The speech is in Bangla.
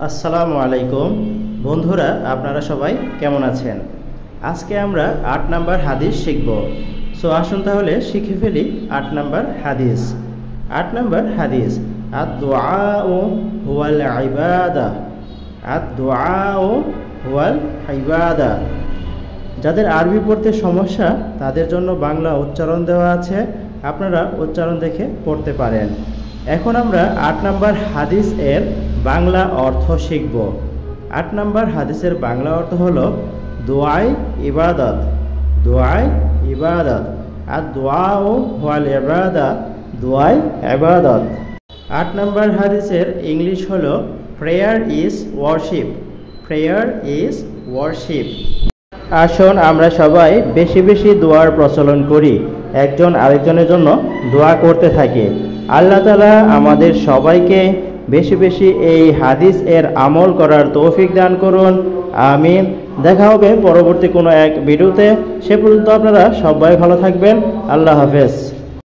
আসসালামু আলাইকুম বন্ধুরা, আপনারা সবাই কেমন আছেন? আজকে আমরা ৮ নাম্বার হাদিস শিখব। সো আসুন তাহলে শিখে ফেলি ৮ নাম্বার হাদিস। ৮ নাম্বার হাদিস, আদ-দুআউ হুয়াল ইবাদা। আদ-দুআউ হুয়াল ইবাদা। যাদের আরবি পড়তে সমস্যা তাদের জন্য বাংলা উচ্চারণ দেওয়া আছে, আপনারা উচ্চারণ দেখে পড়তে পারেন। এখন আমরা ৮ নাম্বার হাদিস এর বাংলা অর্থ শিখব। ৮ নাম্বার হাদিসের বাংলা অর্থ হলো দুআই ইবাদত। দুআই ইবাদত। আর দুআউ হুয়াল ইবাদা, দুআই ইবাদত। ৮ নাম্বার হাদিসের ইংলিশ হলো prayer is warship. Prayer is warship. আসুন আমরা সবাই বেশি বেশি দোয়ার প্রচলন করি, একজন আরেকজনের জন্য দোয়া করতে থাকি। আল্লাহ তাআলা আমাদের সবাইকে বেশি বেশি এই হাদিস এর আমল করার তৌফিক দান করুন, আমিন। দেখা হবে পরবর্তী কোনো এক ভিডিওতে। সে পর্যন্ত আপনারা সবাই ভালো থাকবেন। আল্লাহ হাফেজ।